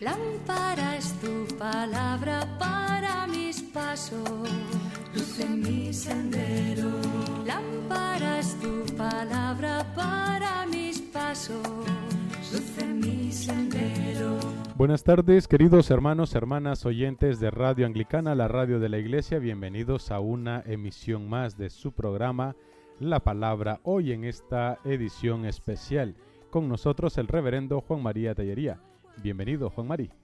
Lámpara es tu palabra para mis pasos, luz en mi sendero. Lámpara es tu palabra para mis pasos, luz en mi sendero. Buenas tardes, queridos hermanos, hermanas, oyentes de Radio Anglicana, la radio de la Iglesia. Bienvenidos a una emisión más de su programa La Palabra, hoy en esta edición especial. Con nosotros el reverendo Juan María Tellería. Bienvenido, Juan María.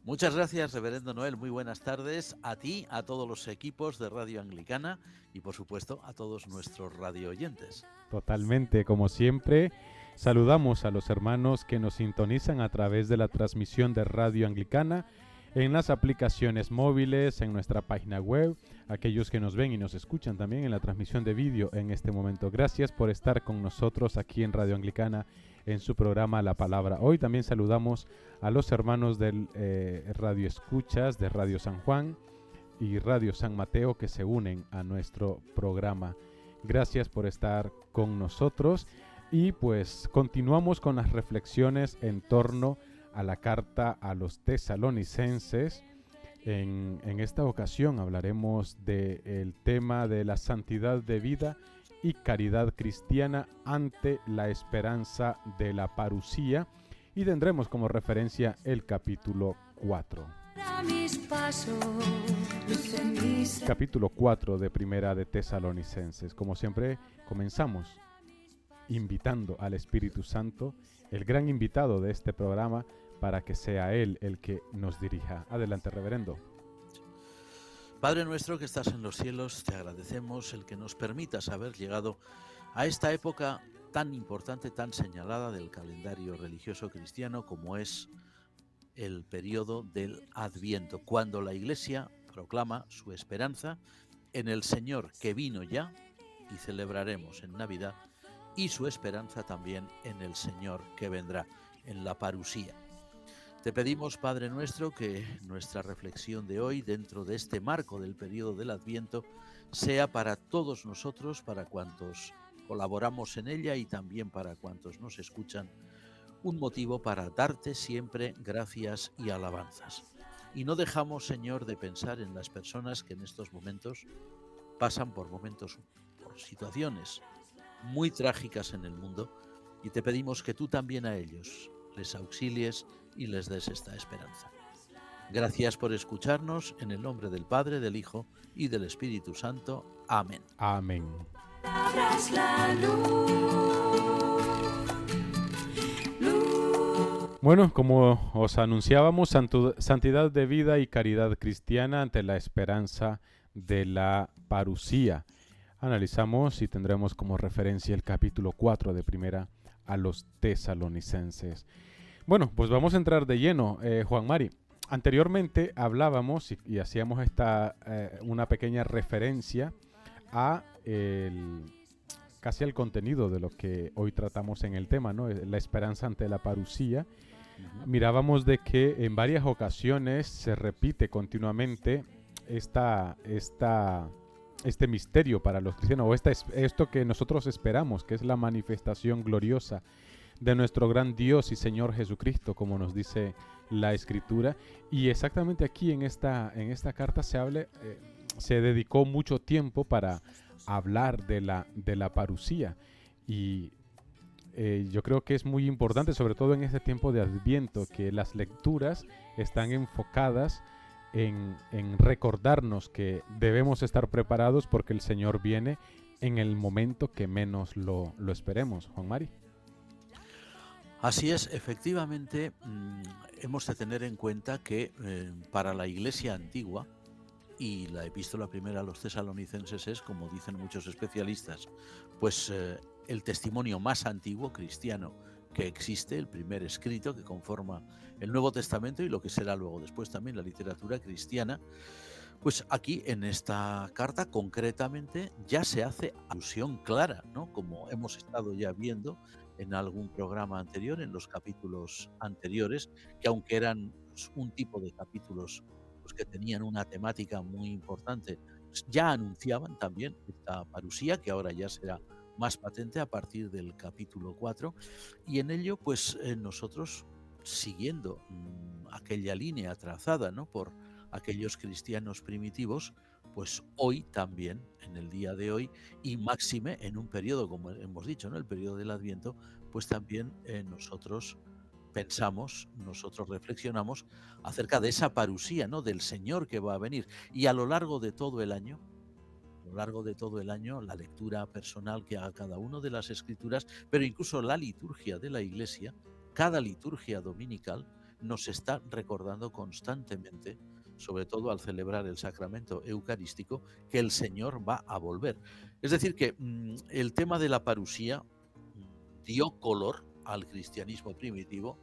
Muchas gracias, reverendo Noel. Muy buenas tardes a ti, a todos los equipos de Radio Anglicana y, por supuesto, a todos nuestros radio oyentes. Totalmente, como siempre, saludamos a los hermanos que nos sintonizan a través de la transmisión de Radio Anglicana en las aplicaciones móviles, en nuestra página web, aquellos que nos ven y nos escuchan también en la transmisión de vídeo en este momento. Gracias por estar con nosotros aquí en Radio Anglicana en su programa La Palabra. Hoy también saludamos a los hermanos del Radio Escuchas de Radio San Juan y Radio San Mateo que se unen a nuestro programa. Gracias por estar con nosotros y pues continuamos con las reflexiones en torno a la carta a los tesalonicenses. En esta ocasión hablaremos del tema de la santidad de vida y caridad cristiana ante la esperanza de la parusía y tendremos como referencia el capítulo 4. Capítulo 4 de Primera de Tesalonicenses. Como siempre, comenzamos invitando al Espíritu Santo, el gran invitado de este programa, para que sea Él el que nos dirija. Adelante, reverendo. Padre nuestro que estás en los cielos, te agradecemos el que nos permitas haber llegado a esta época tan importante, tan señalada del calendario religioso cristiano como es el periodo del Adviento, cuando la Iglesia proclama su esperanza en el Señor que vino ya y celebraremos en Navidad, y su esperanza también en el Señor que vendrá, en la parusía. Te pedimos, Padre nuestro, que nuestra reflexión de hoy, dentro de este marco del periodo del Adviento, sea para todos nosotros, para cuantos colaboramos en ella y también para cuantos nos escuchan, un motivo para darte siempre gracias y alabanzas. Y no dejamos, Señor, de pensar en las personas que en estos momentos pasan por situaciones muy trágicas en el mundo, y te pedimos que tú también a ellos les auxilies y les des esta esperanza. Gracias por escucharnos, en el nombre del Padre, del Hijo y del Espíritu Santo. Amén. Amén. Bueno, como os anunciábamos, santidad de vida y caridad cristiana ante la esperanza de la parusía. Analizamos y tendremos como referencia el capítulo 4 de Primera a los tesalonicenses. Bueno, pues vamos a entrar de lleno, Juan Mari. Anteriormente hablábamos y hacíamos una pequeña referencia a casi al contenido de lo que hoy tratamos en el tema, ¿no? La esperanza ante la parusía. Mirábamos de que en varias ocasiones se repite continuamente este misterio para los cristianos, o esto que nosotros esperamos, que es la manifestación gloriosa de nuestro gran Dios y Señor Jesucristo, como nos dice la Escritura. Y exactamente aquí en esta carta se dedicó mucho tiempo para hablar de la parusía. Y yo creo que es muy importante, sobre todo en este tiempo de Adviento, que las lecturas están enfocadas en recordarnos que debemos estar preparados porque el Señor viene en el momento que menos lo esperemos. Juan Mari. Así es, efectivamente, hemos de tener en cuenta que para la Iglesia antigua, y la epístola primera a los tesalonicenses es, como dicen muchos especialistas, pues el testimonio más antiguo cristiano que existe, el primer escrito que conforma el Nuevo Testamento y lo que será luego después también la literatura cristiana. Pues aquí en esta carta concretamente ya se hace alusión clara, ¿no? Como hemos estado ya viendo en algún programa anterior, en los capítulos anteriores, que aunque eran un tipo de capítulos pues, que tenían una temática muy importante, pues ya anunciaban también esta parusía, que ahora ya será más patente a partir del capítulo 4, y en ello pues nosotros siguiendo aquella línea trazada, ¿no?, por aquellos cristianos primitivos, pues hoy también, en el día de hoy, y máxime en un periodo, como hemos dicho, ¿no?, el periodo del Adviento, pues también nosotros pensamos, nosotros reflexionamos acerca de esa parusía, ¿no?, del Señor que va a venir. Y a lo largo de todo el año, a lo largo de todo el año, la lectura personal que haga cada uno de las Escrituras, pero incluso la liturgia de la Iglesia, cada liturgia dominical, nos está recordando constantemente, sobre todo al celebrar el sacramento eucarístico, que el Señor va a volver. Es decir, que el tema de la parusía dio color al cristianismo primitivo,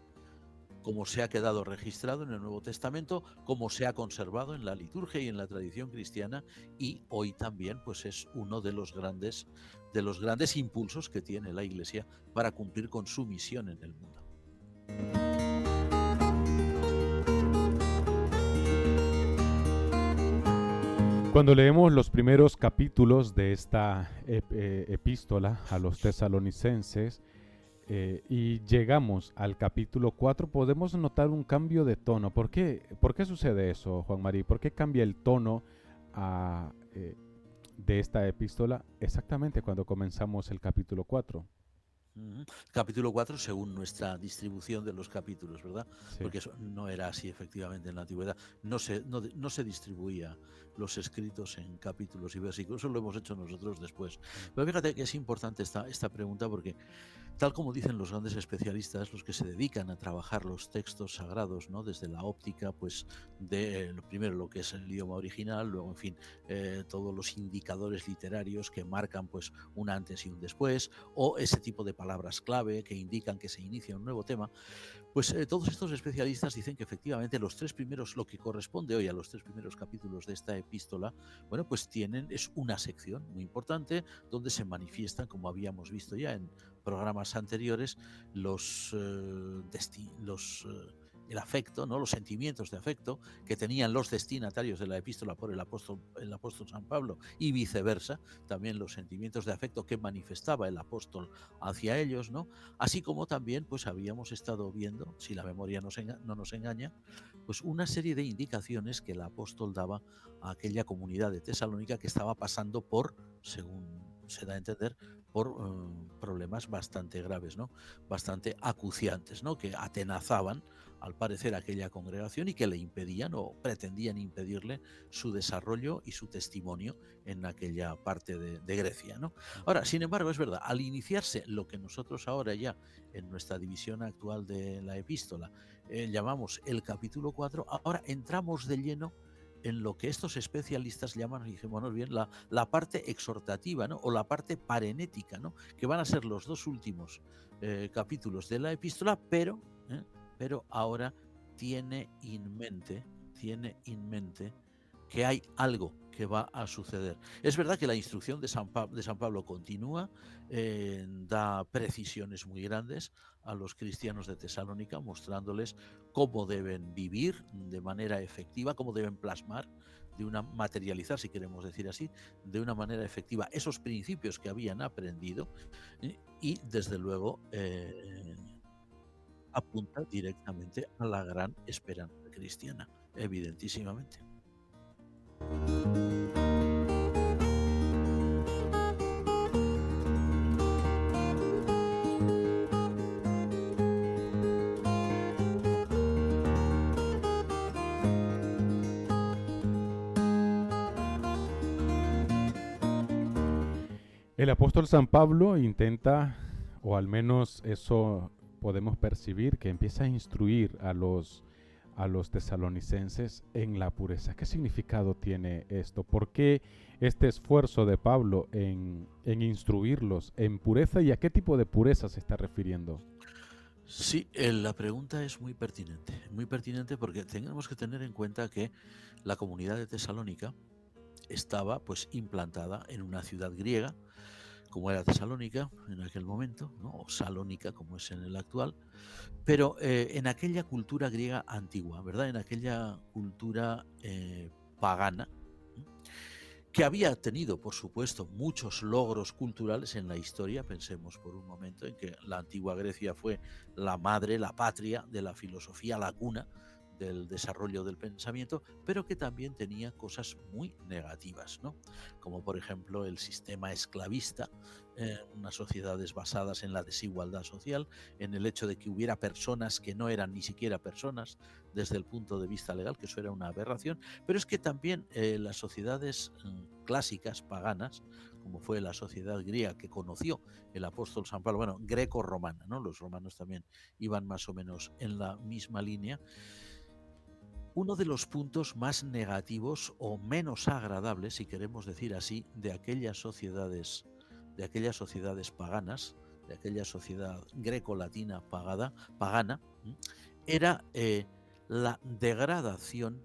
como se ha quedado registrado en el Nuevo Testamento, como se ha conservado en la liturgia y en la tradición cristiana, y hoy también pues es uno de los grandes impulsos que tiene la Iglesia para cumplir con su misión en el mundo. Cuando leemos los primeros capítulos de esta epístola a los tesalonicenses, y llegamos al capítulo 4, podemos notar un cambio de tono. ¿Por qué sucede eso, Juan María? ¿Por qué cambia el tono de esta epístola exactamente cuando comenzamos el capítulo 4? Capítulo 4 según nuestra distribución de los capítulos, ¿verdad? Sí. Porque eso no era así efectivamente en la antigüedad. No se distribuía los escritos en capítulos y versículos, eso lo hemos hecho nosotros después. Pero fíjate que es importante esta pregunta porque, tal como dicen los grandes especialistas, los que se dedican a trabajar los textos sagrados, ¿no?, desde la óptica, pues, de primero lo que es el idioma original, luego, en fin, todos los indicadores literarios que marcan, pues, un antes y un después, o ese tipo de palabras clave que indican que se inicia un nuevo tema, pues todos estos especialistas dicen que efectivamente los tres primeros, lo que corresponde hoy a los tres primeros capítulos de esta epístola, bueno, pues es una sección muy importante donde se manifiestan, como habíamos visto ya en programas anteriores, el afecto, ¿no?, los sentimientos de afecto que tenían los destinatarios de la epístola por el apóstol San Pablo, y viceversa, también los sentimientos de afecto que manifestaba el apóstol hacia ellos, ¿no? Así como también pues habíamos estado viendo, si la memoria no nos engaña, pues una serie de indicaciones que el apóstol daba a aquella comunidad de Tesalónica que estaba pasando por, según se da a entender, por problemas bastante graves, ¿no?, bastante acuciantes, ¿no?, que atenazaban, al parecer, aquella congregación y que le impedían o pretendían impedirle su desarrollo y su testimonio en aquella parte de Grecia, ¿no? Ahora, sin embargo, es verdad, al iniciarse lo que nosotros ahora ya en nuestra división actual de la epístola llamamos el capítulo 4, ahora entramos de lleno en lo que estos especialistas llaman, fijémonos bien, la parte exhortativa, ¿no?, o la parte parenética, ¿no?, que van a ser los dos últimos capítulos de la epístola, pero ahora tiene en mente que hay algo que va a suceder. Es verdad que la instrucción de San Pablo continúa, da precisiones muy grandes a los cristianos de Tesalónica, mostrándoles cómo deben vivir de manera efectiva, cómo deben plasmar, materializar, si queremos decir así, de una manera efectiva esos principios que habían aprendido, y desde luego apunta directamente a la gran esperanza cristiana, evidentísimamente. El apóstol San Pablo intenta, o al menos eso podemos percibir, que empieza a instruir a los tesalonicenses en la pureza. ¿Qué significado tiene esto? ¿Por qué este esfuerzo de Pablo en instruirlos en pureza, y a qué tipo de pureza se está refiriendo? Sí, la pregunta es muy pertinente porque tenemos que tener en cuenta que la comunidad de Tesalónica estaba pues implantada en una ciudad griega, como era Tesalónica en aquel momento, ¿no?, o Salónica como es en el actual, pero en aquella cultura griega antigua, ¿verdad?, en aquella cultura pagana, que había tenido, por supuesto, muchos logros culturales en la historia. Pensemos por un momento en que la antigua Grecia fue la madre, la patria de la filosofía, la cuna del desarrollo del pensamiento, pero que también tenía cosas muy negativas, ¿no? Como por ejemplo el sistema esclavista, unas sociedades basadas en la desigualdad social, en el hecho de que hubiera personas que no eran ni siquiera personas desde el punto de vista legal, que eso era una aberración, pero es que también las sociedades clásicas, paganas, como fue la sociedad griega que conoció el apóstol San Pablo, bueno, greco-romana, ¿no? Los romanos también iban más o menos en la misma línea. Uno de los puntos más negativos o menos agradables, si queremos decir así, de aquellas sociedades paganas, de aquella sociedad greco-latina pagana, era la degradación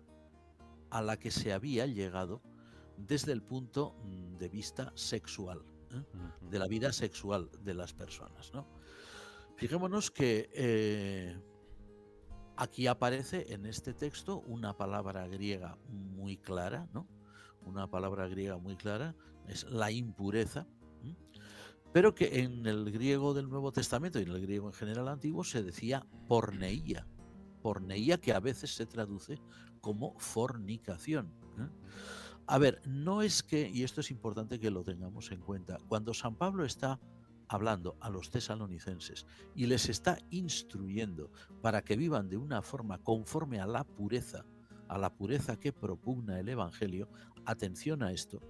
a la que se había llegado desde el punto de vista sexual, de la vida sexual de las personas, ¿no? Fijémonos que aquí aparece en este texto una palabra griega muy clara, ¿no? Una palabra griega muy clara, es la impureza, pero que en el griego del Nuevo Testamento y en el griego en general antiguo se decía porneía, que a veces se traduce como fornicación. A ver, no es que, y esto es importante que lo tengamos en cuenta, cuando San Pablo está hablando a los tesalonicenses y les está instruyendo para que vivan de una forma conforme a la pureza que propugna el Evangelio, atención a esto.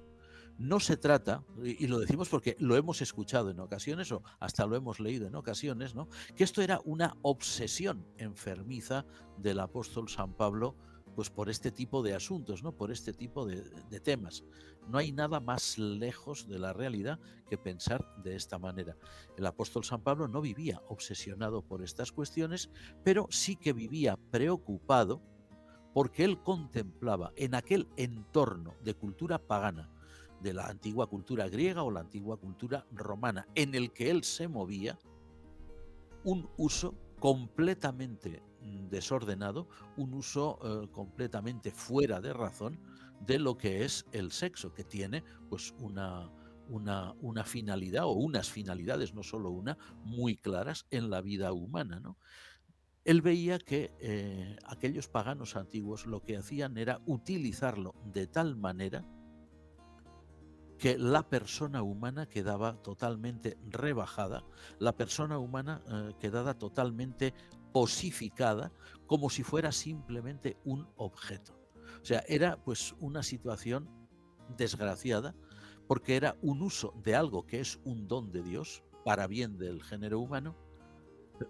No se trata, y lo decimos porque lo hemos escuchado en ocasiones o hasta lo hemos leído en ocasiones, ¿no?, que esto era una obsesión enfermiza del apóstol San Pablo, pues por este tipo de asuntos, ¿no?, por este tipo de temas. No hay nada más lejos de la realidad que pensar de esta manera. El apóstol San Pablo no vivía obsesionado por estas cuestiones, pero sí que vivía preocupado porque él contemplaba en aquel entorno de cultura pagana, de la antigua cultura griega o la antigua cultura romana, en el que él se movía, un uso completamente desordenado, un uso completamente fuera de razón de lo que es el sexo, que tiene pues una finalidad o unas finalidades, no solo una, muy claras en la vida humana, ¿no? Él veía que aquellos paganos antiguos lo que hacían era utilizarlo de tal manera que la persona humana quedaba totalmente rebajada, la persona humana quedaba totalmente posificada, como si fuera simplemente un objeto. O sea, era pues una situación desgraciada, porque era un uso de algo que es un don de Dios para bien del género humano,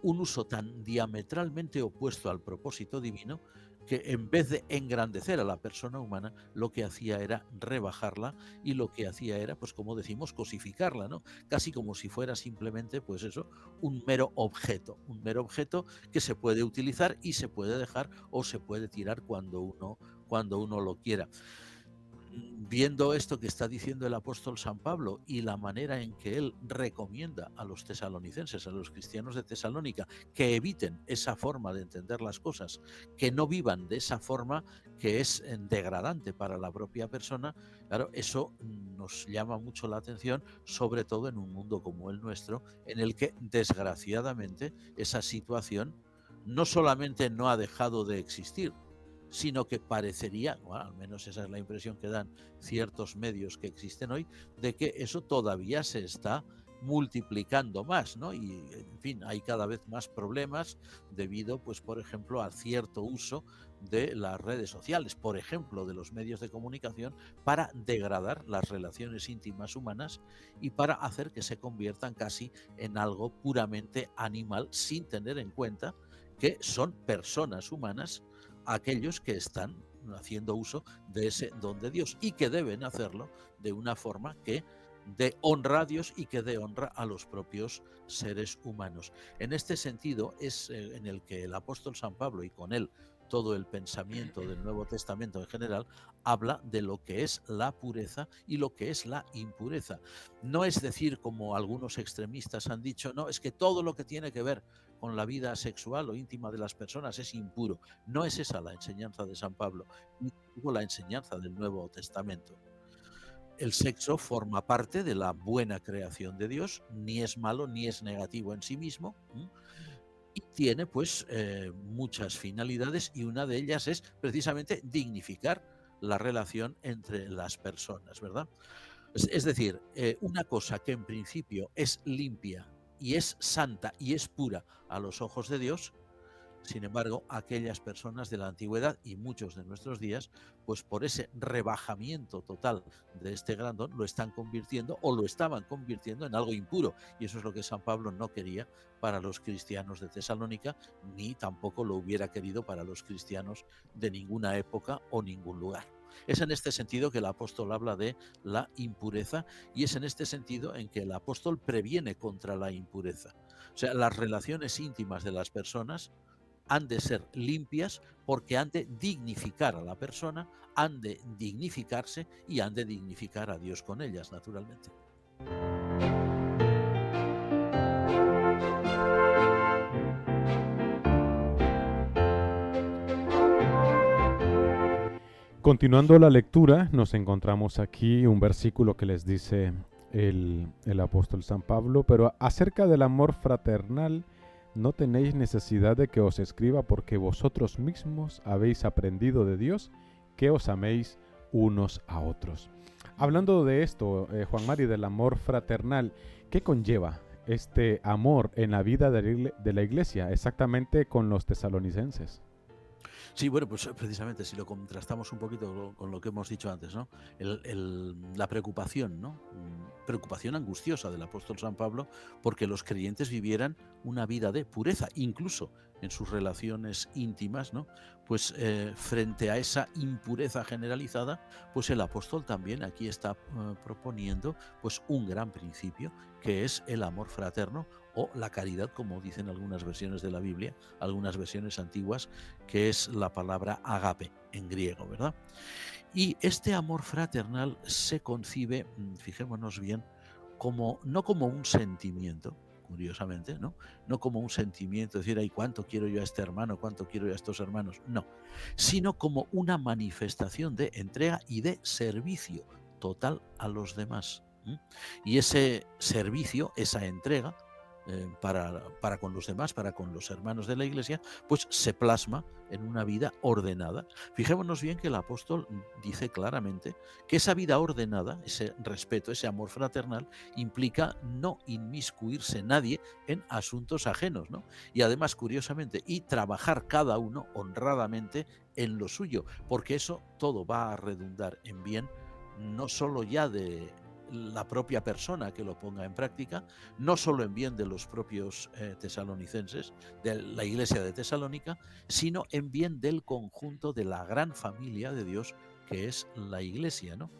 un uso tan diametralmente opuesto al propósito divino, que en vez de engrandecer a la persona humana, lo que hacía era rebajarla, y lo que hacía era, pues como decimos, cosificarla, ¿no? Casi como si fuera simplemente, pues eso, un mero objeto que se puede utilizar y se puede dejar o se puede tirar cuando uno lo quiera. Viendo esto que está diciendo el apóstol San Pablo y la manera en que él recomienda a los tesalonicenses, a los cristianos de Tesalónica, que eviten esa forma de entender las cosas, que no vivan de esa forma que es degradante para la propia persona, claro, eso nos llama mucho la atención, sobre todo en un mundo como el nuestro, en el que desgraciadamente esa situación no solamente no ha dejado de existir, sino que parecería, bueno, al menos esa es la impresión que dan ciertos medios que existen hoy, de que eso todavía se está multiplicando más, ¿no? Y en fin, hay cada vez más problemas debido, pues, por ejemplo, al cierto uso de las redes sociales, por ejemplo, de los medios de comunicación, para degradar las relaciones íntimas humanas y para hacer que se conviertan casi en algo puramente animal, sin tener en cuenta que son personas humanas aquellos que están haciendo uso de ese don de Dios y que deben hacerlo de una forma que dé honra a Dios y que dé honra a los propios seres humanos. En este sentido es en el que el apóstol San Pablo, y con él todo el pensamiento del Nuevo Testamento en general, habla de lo que es la pureza y lo que es la impureza. No es decir, como algunos extremistas han dicho, no, es que todo lo que tiene que ver con la vida sexual o íntima de las personas es impuro. No es esa la enseñanza de San Pablo, ni tampoco la enseñanza del Nuevo Testamento. el sexo forma parte de la buena creación de Dios, ni es malo ni es negativo en sí mismo, y tiene pues muchas finalidades, y una de ellas es precisamente dignificar la relación entre las personas, ¿verdad? Es decir, una cosa que en principio es limpia y es santa y es pura a los ojos de Dios, sin embargo, aquellas personas de la antigüedad y muchos de nuestros días, pues por ese rebajamiento total de este gran don, lo están convirtiendo o lo estaban convirtiendo en algo impuro. Y eso es lo que San Pablo no quería para los cristianos de Tesalónica, ni tampoco lo hubiera querido para los cristianos de ninguna época o ningún lugar. Es en este sentido que el apóstol habla de la impureza, y es en este sentido en que el apóstol previene contra la impureza. O sea, las relaciones íntimas de las personas han de ser limpias, porque han de dignificar a la persona, han de dignificarse y han de dignificar a Dios con ellas, naturalmente. Continuando la lectura, nos encontramos aquí un versículo que les dice el apóstol San Pablo: pero acerca del amor fraternal, no tenéis necesidad de que os escriba, porque vosotros mismos habéis aprendido de Dios que os améis unos a otros. Hablando de esto, Juan Mari, del amor fraternal, ¿qué conlleva este amor en la vida de la iglesia, exactamente con los tesalonicenses? Sí, bueno, pues precisamente si lo contrastamos un poquito con lo que hemos dicho antes, ¿no? La preocupación, ¿no? Preocupación angustiosa del apóstol San Pablo porque los creyentes vivieran una vida de pureza, incluso en sus relaciones íntimas, ¿no? Pues frente a esa impureza generalizada, pues el apóstol también aquí está proponiendo pues un gran principio, que es el amor fraterno, o la caridad, como dicen algunas versiones de la Biblia, algunas versiones antiguas, que es la palabra agape en griego, ¿verdad? Y este amor fraternal se concibe, fijémonos bien, no como un sentimiento, curiosamente, ¿no? No como un sentimiento, decir, ay, cuánto quiero yo a este hermano, cuánto quiero yo a estos hermanos, no, sino como una manifestación de entrega y de servicio total a los demás. Y ese servicio, esa entrega, para con los demás, para con los hermanos de la Iglesia, pues se plasma en una vida ordenada. Fijémonos bien que el apóstol dice claramente que esa vida ordenada, ese respeto, ese amor fraternal, implica no inmiscuirse nadie en asuntos ajenos, ¿no? Y además, curiosamente, y trabajar cada uno honradamente en lo suyo, porque eso todo va a redundar en bien, no solo ya de la propia persona que lo ponga en práctica, no solo en bien de los propios tesalonicenses, de la iglesia de Tesalónica, sino en bien del conjunto de la gran familia de Dios que es la iglesia, ¿no?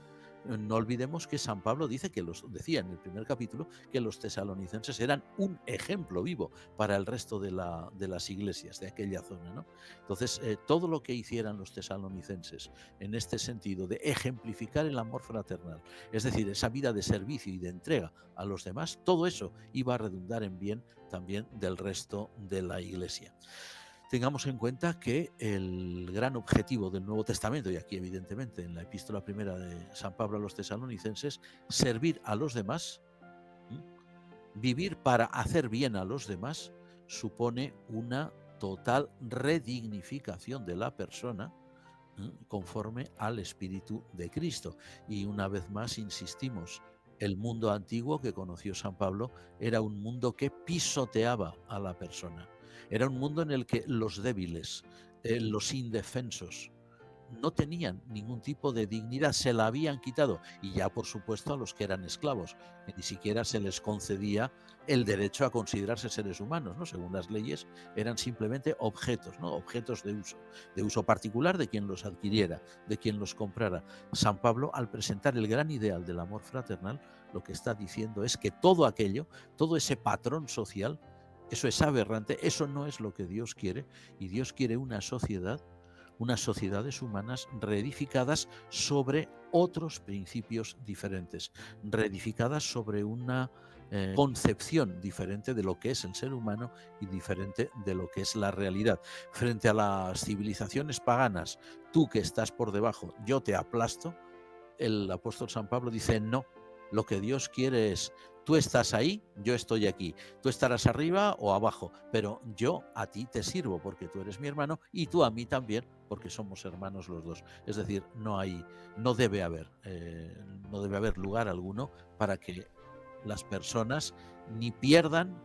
No olvidemos que San Pablo decía en el primer capítulo, que los tesalonicenses eran un ejemplo vivo para el resto de las iglesias de aquella zona, ¿no? Entonces, todo lo que hicieran los tesalonicenses en este sentido de ejemplificar el amor fraternal, es decir, esa vida de servicio y de entrega a los demás, todo eso iba a redundar en bien también del resto de la iglesia. Tengamos en cuenta que el gran objetivo del Nuevo Testamento, y aquí evidentemente en la epístola primera de San Pablo a los tesalonicenses, servir a los demás, vivir para hacer bien a los demás, supone una total redignificación de la persona conforme al Espíritu de Cristo. Y una vez más insistimos, el mundo antiguo que conoció San Pablo era un mundo que pisoteaba a la persona. Era un mundo en el que los débiles, los indefensos, no tenían ningún tipo de dignidad, se la habían quitado, y ya por supuesto a los que eran esclavos, que ni siquiera se les concedía el derecho a considerarse seres humanos, ¿no? Según las leyes eran simplemente objetos, ¿no? Objetos de uso particular de quien los adquiriera, de quien los comprara. San Pablo, al presentar el gran ideal del amor fraternal, lo que está diciendo es que todo aquello, todo ese patrón social, eso es aberrante, eso no es lo que Dios quiere, y Dios quiere unas sociedades humanas reedificadas sobre otros principios diferentes, reedificadas sobre una concepción diferente de lo que es el ser humano y diferente de lo que es la realidad. Frente a las civilizaciones paganas, tú que estás por debajo, yo te aplasto, el apóstol San Pablo dice, no, lo que Dios quiere es, tú estás ahí, yo estoy aquí, tú estarás arriba o abajo, pero yo a ti te sirvo porque tú eres mi hermano y tú a mí también porque somos hermanos los dos. Es decir, no debe haber lugar alguno para que las personas ni pierdan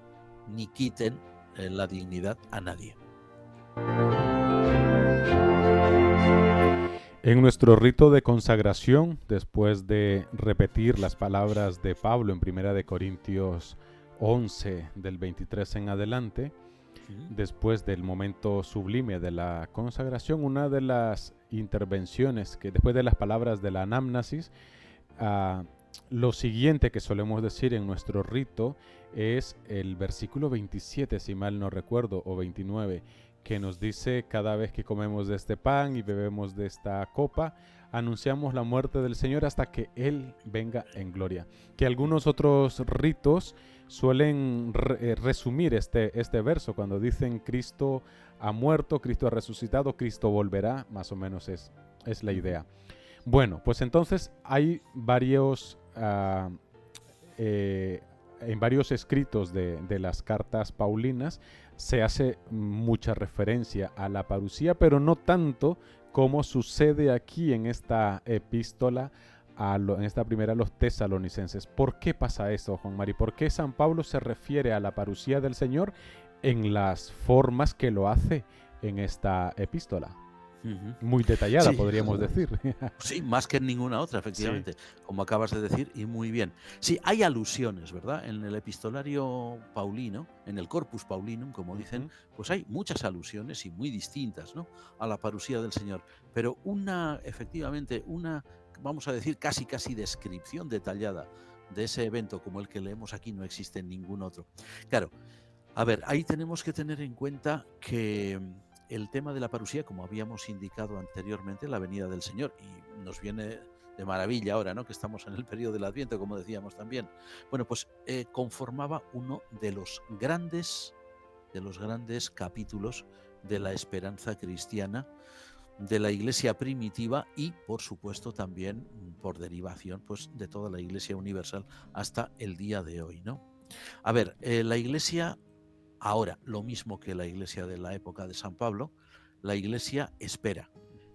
ni quiten la dignidad a nadie. En nuestro rito de consagración, después de repetir las palabras de Pablo en 1 de Corintios 11, del 23 en adelante, después del momento sublime de la consagración, una de las intervenciones que después de las palabras de la anamnesis, lo siguiente que solemos decir en nuestro rito es el versículo 27, si mal no recuerdo, o 29, que nos dice: cada vez que comemos de este pan y bebemos de esta copa, anunciamos la muerte del Señor hasta que Él venga en gloria. Que algunos otros ritos suelen resumir este verso cuando dicen Cristo ha muerto, Cristo ha resucitado, Cristo volverá, más o menos es la idea. Bueno, pues entonces hay en varios escritos de las cartas paulinas se hace mucha referencia a la parusía, pero no tanto como sucede aquí en esta epístola, en esta primera a los tesalonicenses. ¿Por qué pasa eso, Juan Mari? ¿Por qué San Pablo se refiere a la parusía del Señor en las formas que lo hace en esta epístola? Muy detallada, sí, podríamos decir. Sí, más que en ninguna otra, efectivamente, sí, como acabas de decir, y muy bien. Sí, hay alusiones, ¿verdad? En el epistolario paulino, en el Corpus Paulinum, como dicen, pues hay muchas alusiones y muy distintas, ¿no?, a la parusía del Señor. Pero efectivamente, vamos a decir, casi descripción detallada de ese evento como el que leemos aquí no existe en ningún otro. Claro, a ver, ahí tenemos que tener en cuenta que el tema de la parusía, como habíamos indicado anteriormente, la venida del Señor, y nos viene de maravilla ahora, ¿no?, que estamos en el periodo del Adviento, como decíamos también. Bueno, pues conformaba uno de los grandes capítulos de la esperanza cristiana, de la Iglesia primitiva y, por supuesto, también por derivación, pues, de toda la Iglesia universal hasta el día de hoy, ¿no? A ver, la Iglesia ahora, lo mismo que la Iglesia de la época de San Pablo, la Iglesia espera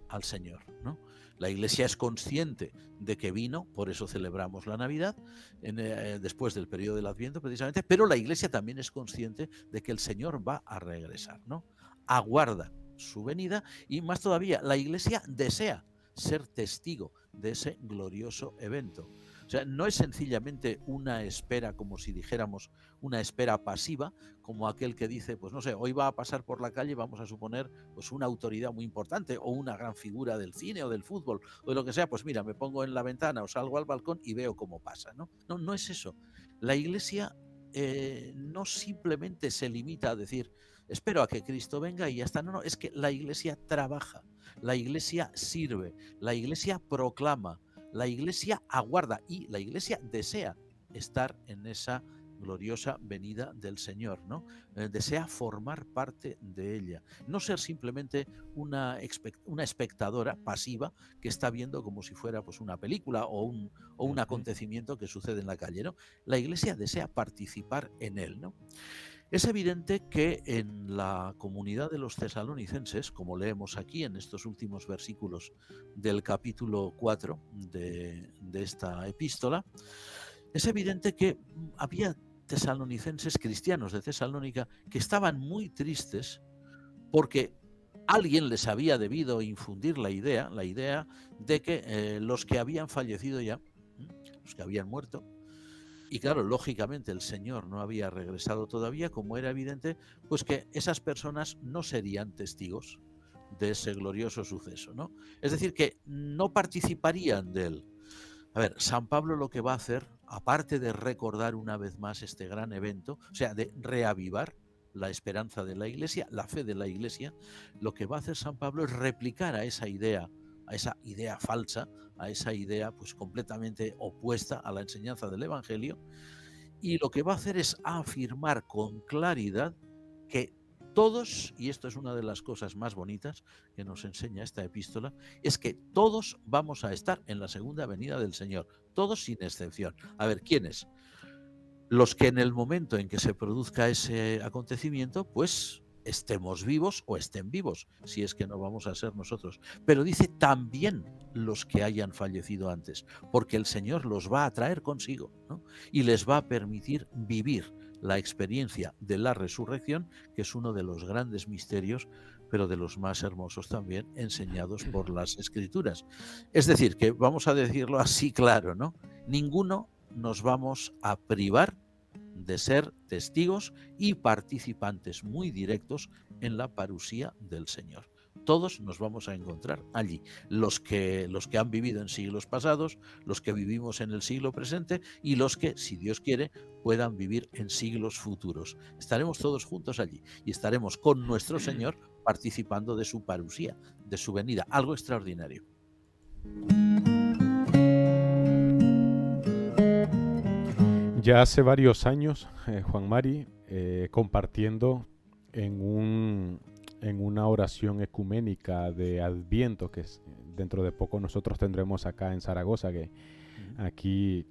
al Señor, ¿no? La Iglesia es consciente de que vino, por eso celebramos la Navidad, después del periodo del Adviento precisamente, pero la Iglesia también es consciente de que el Señor va a regresar, ¿no? Aguarda su venida y, más todavía, la Iglesia desea ser testigo de ese glorioso evento. O sea, no es sencillamente una espera, como si dijéramos una espera pasiva, como aquel que dice, pues no sé, hoy va a pasar por la calle, vamos a suponer, pues una autoridad muy importante o una gran figura del cine o del fútbol o de lo que sea, pues mira, me pongo en la ventana o salgo al balcón y veo cómo pasa, ¿no? No, no es eso. La Iglesia no simplemente se limita a decir, espero a que Cristo venga y ya está. No, es que la Iglesia trabaja, la Iglesia sirve, la Iglesia proclama, la Iglesia aguarda y la Iglesia desea estar en esa gloriosa venida del Señor, ¿no? Desea formar parte de ella, no ser simplemente una espectadora pasiva que está viendo como si fuera, pues, una película o un acontecimiento que sucede en la calle, ¿no? La Iglesia desea participar en él, ¿no? Es evidente que en la comunidad de los tesalonicenses, como leemos aquí en estos últimos versículos del capítulo 4 de esta epístola, es evidente que había tesalonicenses, cristianos de Tesalónica, que estaban muy tristes porque alguien les había debido infundir la idea de que los que habían fallecido ya, los que habían muerto, y claro, lógicamente el Señor no había regresado todavía, como era evidente, pues que esas personas no serían testigos de ese glorioso suceso, ¿no? Es decir, que no participarían de él. A ver, San Pablo lo que va a hacer, aparte de recordar una vez más este gran evento, o sea, de reavivar la esperanza de la Iglesia, la fe de la Iglesia, lo que va a hacer San Pablo es replicar a esa idea falsa, a esa idea pues completamente opuesta a la enseñanza del Evangelio, y lo que va a hacer es afirmar con claridad que todos, y esto es una de las cosas más bonitas que nos enseña esta epístola, es que todos vamos a estar en la segunda venida del Señor, todos sin excepción. A ver, ¿quiénes? Los que en el momento en que se produzca ese acontecimiento, pues estemos vivos o estén vivos, si es que no vamos a ser nosotros. Pero dice también los que hayan fallecido antes, porque el Señor los va a traer consigo, ¿no? Y les va a permitir vivir la experiencia de la resurrección, que es uno de los grandes misterios, pero de los más hermosos también, enseñados por las Escrituras. Es decir, que vamos a decirlo así claro, ¿no? Ninguno nos vamos a privar de ser testigos y participantes muy directos en la parusía del Señor. Todos nos vamos a encontrar allí, los que han vivido en siglos pasados, los que vivimos en el siglo presente y los que, si Dios quiere, puedan vivir en siglos futuros. Estaremos todos juntos allí y estaremos con nuestro Señor participando de su parusía, de su venida, algo extraordinario. Ya hace varios años, Juan Mari, compartiendo en una oración ecuménica de Adviento, que dentro de poco nosotros tendremos acá en Zaragoza, que aquí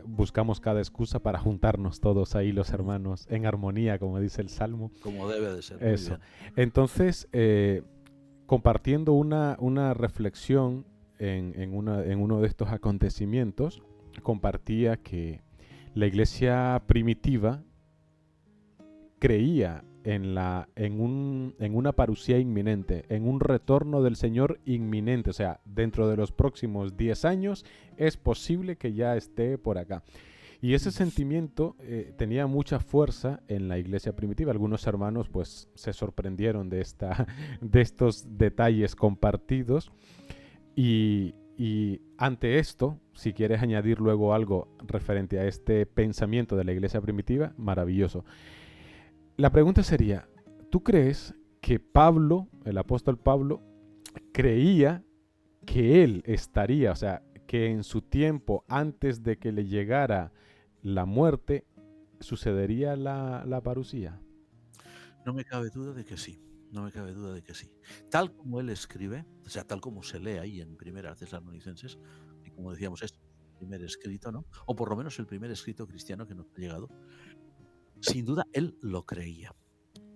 buscamos cada excusa para juntarnos todos ahí los hermanos en armonía, como dice el Salmo. Como debe de ser. Eso. Entonces, compartiendo una reflexión en uno de estos acontecimientos, compartía que la iglesia primitiva creía en una parusía inminente, en un retorno del Señor inminente. O sea, dentro de los próximos 10 años es posible que ya esté por acá. Y ese sentimiento tenía mucha fuerza en la iglesia primitiva. Algunos hermanos pues se sorprendieron de estos detalles compartidos. Y ante esto, si quieres añadir luego algo referente a este pensamiento de la iglesia primitiva, maravilloso. La pregunta sería, ¿tú crees que Pablo, el apóstol Pablo, creía que él estaría, o sea, que en su tiempo, antes de que le llegara la muerte, sucedería la parusía? No me cabe duda de que sí. No me cabe duda de que sí. Tal como él escribe, o sea, tal como se lee ahí en Primera Tesalonicenses, y como decíamos, es el primer escrito, ¿no? O por lo menos el primer escrito cristiano que nos ha llegado. Sin duda, él lo creía.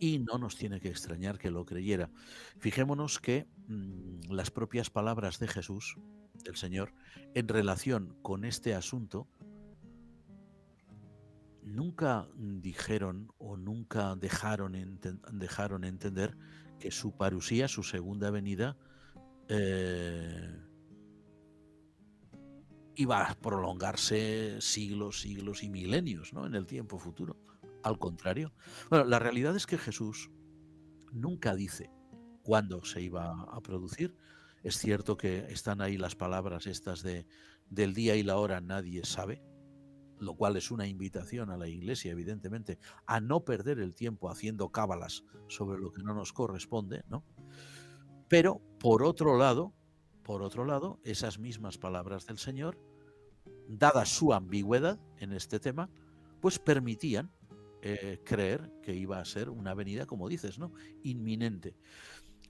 Y no nos tiene que extrañar que lo creyera. Fijémonos que las propias palabras de Jesús, del Señor, en relación con este asunto, nunca dijeron o nunca dejaron entender que su parusía, su segunda venida, iba a prolongarse siglos y milenios, ¿no?, en el tiempo futuro. Al contrario. Bueno, la realidad es que Jesús nunca dice cuándo se iba a producir. Es cierto que están ahí las palabras estas del día y la hora nadie sabe, lo cual es una invitación a la Iglesia, evidentemente, a no perder el tiempo haciendo cábalas sobre lo que no nos corresponde, ¿no? Pero, por otro lado, esas mismas palabras del Señor, dada su ambigüedad en este tema, pues permitían creer que iba a ser una venida, como dices, ¿no?, inminente.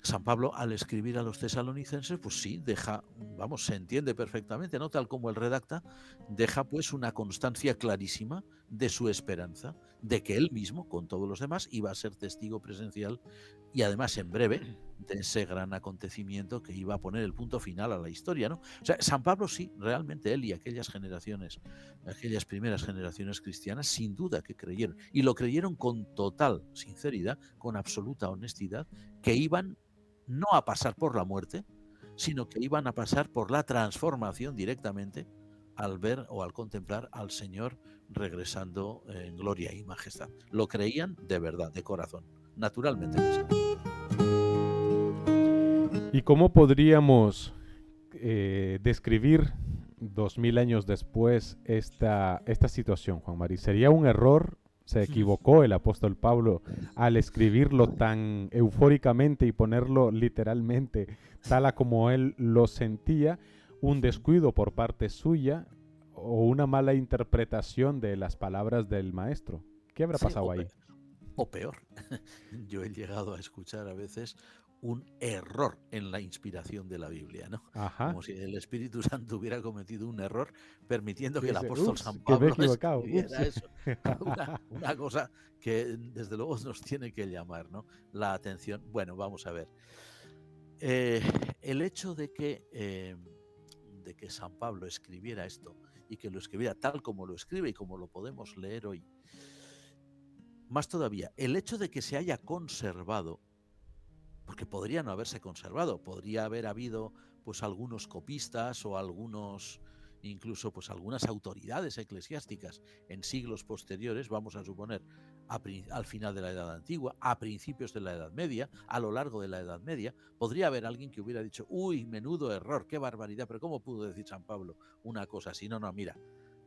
San Pablo, al escribir a los tesalonicenses, pues sí, se entiende perfectamente, ¿no?, tal como él redacta, deja pues una constancia clarísima de su esperanza, de que él mismo, con todos los demás, iba a ser testigo presencial y además en breve de ese gran acontecimiento que iba a poner el punto final a la historia, ¿no? O sea, San Pablo sí, realmente él y aquellas primeras generaciones cristianas, sin duda que creyeron, y lo creyeron con total sinceridad, con absoluta honestidad, que iban no a pasar por la muerte, sino que iban a pasar por la transformación directamente al ver o al contemplar al Señor regresando en gloria y majestad. Lo creían de verdad, de corazón, naturalmente. ¿Y cómo podríamos describir 2000 años después esta situación, Juan Mari? ¿Sería un error? ¿Se equivocó el apóstol Pablo al escribirlo tan eufóricamente y ponerlo literalmente tal a como él lo sentía? ¿Un descuido por parte suya o una mala interpretación de las palabras del maestro? ¿Qué habrá pasado ahí? o peor. Yo he llegado a escuchar a veces un error en la inspiración de la Biblia, ¿no? Ajá. Como si el Espíritu Santo hubiera cometido un error permitiendo que el Dice, apóstol ups, San que me he Pablo equivocado. Ups. escribiera eso. Una cosa que desde luego nos tiene que llamar, ¿no?, la atención. Bueno, vamos a ver. El hecho de que San Pablo escribiera esto y que lo escribiera tal como lo escribe y como lo podemos leer hoy, más todavía, el hecho de que se haya conservado, porque podría no haberse conservado, podría haber habido pues algunos copistas o algunos, incluso pues algunas autoridades eclesiásticas en siglos posteriores, vamos a suponer al final de la Edad Antigua, a principios de la Edad Media, a lo largo de la Edad Media, podría haber alguien que hubiera dicho, uy, menudo error, qué barbaridad, pero ¿cómo pudo decir San Pablo una cosa así? No, mira,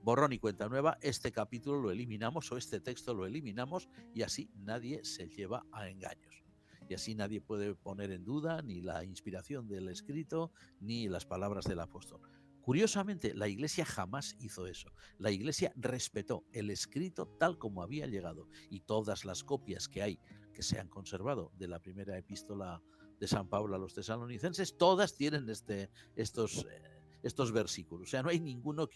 borrón y cuenta nueva, este capítulo lo eliminamos o este texto lo eliminamos y así nadie se lleva a engaños. Y así nadie puede poner en duda ni la inspiración del escrito ni las palabras del apóstol. Curiosamente, la Iglesia jamás hizo eso. La Iglesia respetó el escrito tal como había llegado y todas las copias que hay, que se han conservado de la primera epístola de San Pablo a los tesalonicenses, todas tienen estos versículos. O sea, no hay ninguno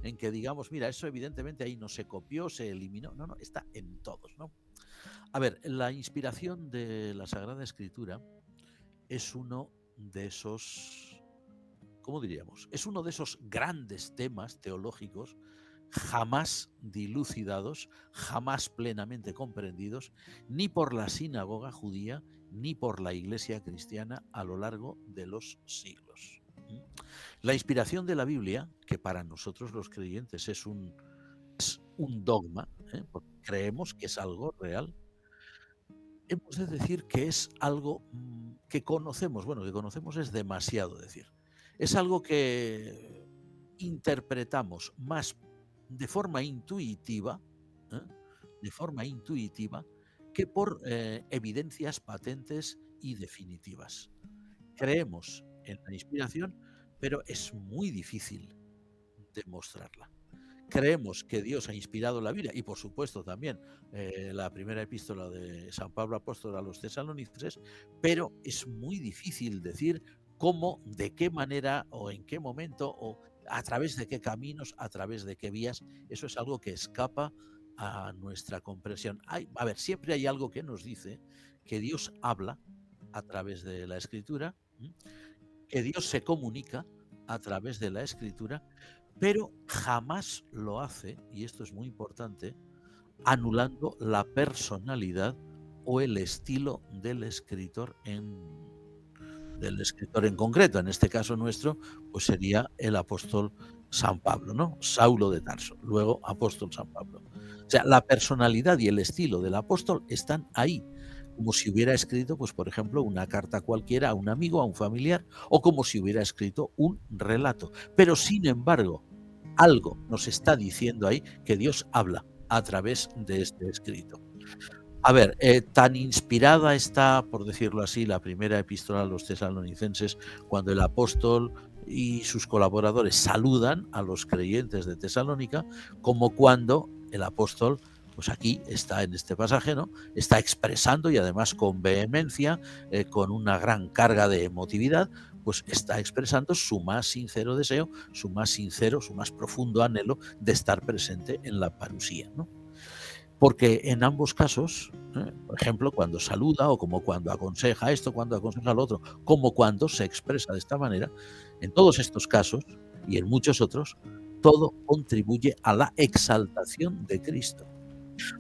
en que digamos, mira, eso evidentemente ahí no se copió, se eliminó. No, está en todos, ¿no? A ver, la inspiración de la Sagrada Escritura es uno de esos, ¿cómo diríamos? Es uno de esos grandes temas teológicos jamás dilucidados, jamás plenamente comprendidos, ni por la sinagoga judía, ni por la Iglesia cristiana a lo largo de los siglos. La inspiración de la Biblia, que para nosotros los creyentes es un dogma, porque creemos que es algo real, hemos de decir que es algo que conocemos. Bueno, que conocemos es demasiado decir. Es algo que interpretamos más de forma intuitiva, que por evidencias patentes y definitivas. Creemos en la inspiración, pero es muy difícil demostrarla. Creemos que Dios ha inspirado la Biblia y por supuesto también la primera epístola de San Pablo apóstol a los tesalonicenses, pero es muy difícil decir cómo, de qué manera o en qué momento o a través de qué caminos, a través de qué vías. Eso es algo que escapa a nuestra comprensión. Siempre hay algo que nos dice que Dios habla a través de la Escritura, que Dios se comunica a través de la Escritura, pero jamás lo hace, y esto es muy importante, anulando la personalidad o el estilo del escritor en concreto. En este caso nuestro, pues sería el apóstol San Pablo, ¿no? Saulo de Tarso, luego apóstol San Pablo. O sea, la personalidad y el estilo del apóstol están ahí, como si hubiera escrito, pues por ejemplo, una carta cualquiera a un amigo, a un familiar, o como si hubiera escrito un relato. Pero sin embargo, algo nos está diciendo ahí que Dios habla a través de este escrito. A ver, tan inspirada está, por decirlo así, la primera epístola a los tesalonicenses, cuando el apóstol y sus colaboradores saludan a los creyentes de Tesalónica, como cuando el apóstol, pues aquí está en este pasaje, ¿no?, está expresando, y además con vehemencia, con una gran carga de emotividad, pues está expresando su más sincero deseo, su más profundo anhelo de estar presente en la parusía, ¿no? Porque en ambos casos, por ejemplo, cuando saluda o como cuando aconseja esto, cuando aconseja lo otro, como cuando se expresa de esta manera, en todos estos casos y en muchos otros, todo contribuye a la exaltación de Cristo.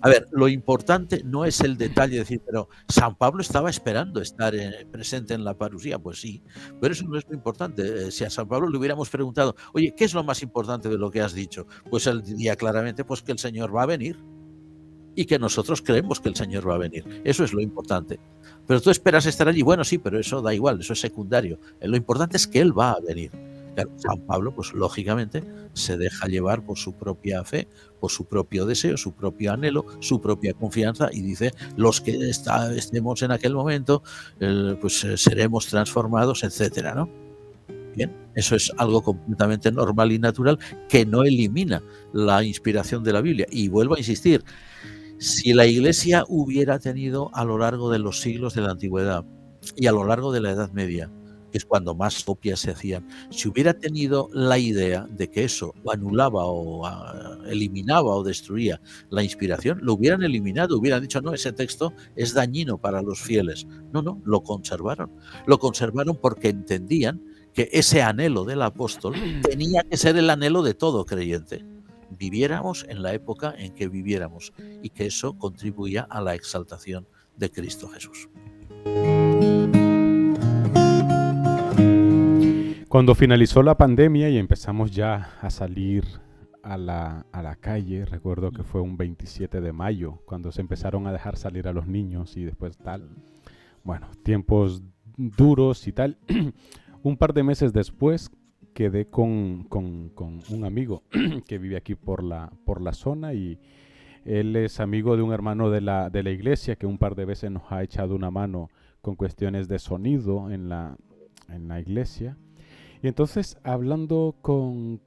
A ver, lo importante no es el detalle de decir, pero San Pablo estaba esperando estar presente en la parusía. Pues sí, pero eso no es lo importante. Si a San Pablo le hubiéramos preguntado, oye, ¿qué es lo más importante de lo que has dicho? Pues él diría claramente, pues que el Señor va a venir y que nosotros creemos que el Señor va a venir. Eso es lo importante. Pero tú esperas estar allí. Bueno, sí, pero eso da igual, eso es secundario. Lo importante es que Él va a venir. Claro, San Pablo, pues lógicamente, se deja llevar por su propia fe, por su propio deseo, su propio anhelo, su propia confianza, y dice, los que estemos en aquel momento, pues seremos transformados, etcétera, ¿no? Bien, eso es algo completamente normal y natural que no elimina la inspiración de la Biblia. Y vuelvo a insistir, Si la Iglesia hubiera tenido a lo largo de los siglos de la antigüedad y a lo largo de la Edad Media, que es cuando más copias se hacían, si hubiera tenido la idea de que eso anulaba o eliminaba o destruía la inspiración, lo hubieran eliminado, hubieran dicho, no, ese texto es dañino para los fieles. No, no, lo conservaron. Lo conservaron porque entendían que ese anhelo del apóstol tenía que ser el anhelo de todo creyente. Viviéramos en la época en que viviéramos y que eso contribuía a la exaltación de Cristo Jesús. Cuando finalizó la pandemia y empezamos ya a salir a la calle, recuerdo que fue un 27 de mayo, cuando se empezaron a dejar salir a los niños y después tal. Bueno, tiempos duros y tal. Un par de meses después quedé con un amigo que vive aquí por la zona y él es amigo de un hermano de la iglesia que un par de veces nos ha echado una mano con cuestiones de sonido en la iglesia. Y entonces, hablando con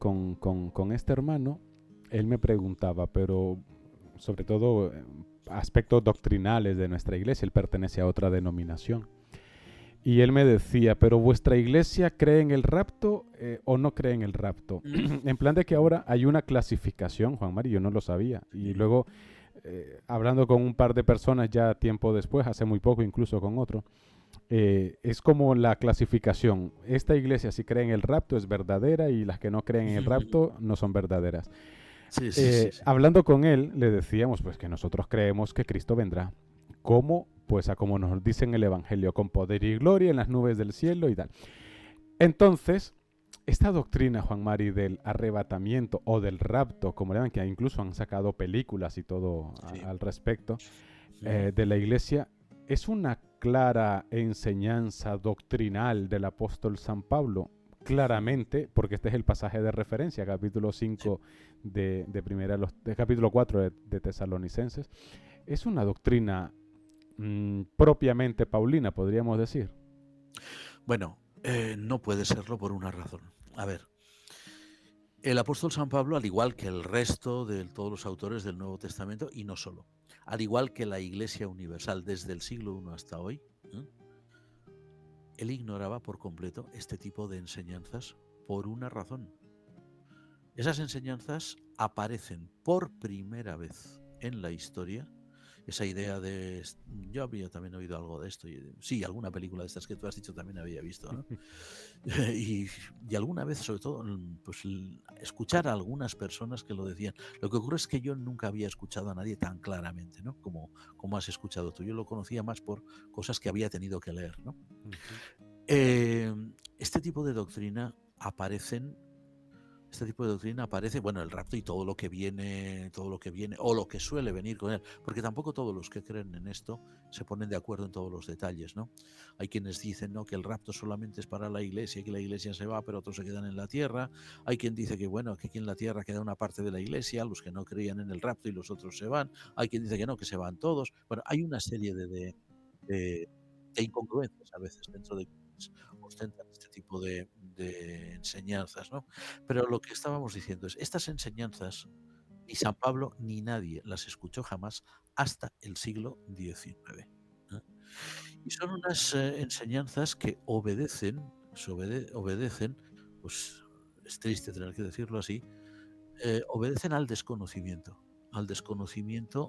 este hermano, él me preguntaba, pero sobre todo aspectos doctrinales de nuestra iglesia, él pertenece a otra denominación. Y él me decía, pero ¿vuestra iglesia cree en el rapto o no cree en el rapto? En plan de que ahora hay una clasificación, Juan Mari, yo no lo sabía. Y luego, hablando con un par de personas ya tiempo después, hace muy poco incluso con otro, es como la clasificación. Esta iglesia si cree en el rapto es verdadera y las que no creen en el rapto no son verdaderas. Sí. Hablando con él, le decíamos pues que nosotros creemos que Cristo vendrá. ¿Cómo? Pues a como nos dice en el Evangelio, con poder y gloria en las nubes del cielo y tal. Entonces, esta doctrina, Juan Mari, del arrebatamiento o del rapto, como le llaman, que incluso han sacado películas y todo al respecto, de la iglesia, es una clara enseñanza doctrinal del apóstol San Pablo, claramente, porque este es el pasaje de referencia, capítulo 5 de capítulo 4 de Tesalonicenses. Es una doctrina propiamente paulina, podríamos decir. Bueno, no puede serlo por una razón. A ver, el apóstol San Pablo, al igual que el resto de todos los autores del Nuevo Testamento, y no solo, al igual que la Iglesia Universal desde el siglo I hasta hoy, él ignoraba por completo este tipo de enseñanzas por una razón. Esas enseñanzas aparecen por primera vez en la historia. Esa idea de... Yo había también oído algo de esto. Sí, alguna película de estas que tú has dicho también había visto, ¿no? y alguna vez, sobre todo, pues escuchar a algunas personas que lo decían. Lo que ocurre es que yo nunca había escuchado a nadie tan claramente, ¿no? Como has escuchado tú. Yo lo conocía más por cosas que había tenido que leer, ¿no? Este tipo de doctrina aparece, bueno, el rapto y todo lo que viene, o lo que suele venir con él, porque tampoco todos los que creen en esto se ponen de acuerdo en todos los detalles, ¿no? Hay quienes dicen, ¿no?, que el rapto solamente es para la iglesia y que la iglesia se va, pero otros se quedan en la tierra. Hay quien dice que, bueno, que aquí en la tierra queda una parte de la iglesia, los que no creían en el rapto y los otros se van. Hay quien dice que no, que se van todos. Bueno, hay una serie de incongruencias a veces dentro de quienes ostentan este tipo de enseñanzas, ¿no? Pero lo que estábamos diciendo es, estas enseñanzas ni San Pablo ni nadie las escuchó jamás hasta el siglo XIX. Y son unas enseñanzas que obedecen, pues es triste tener que decirlo así, obedecen al desconocimiento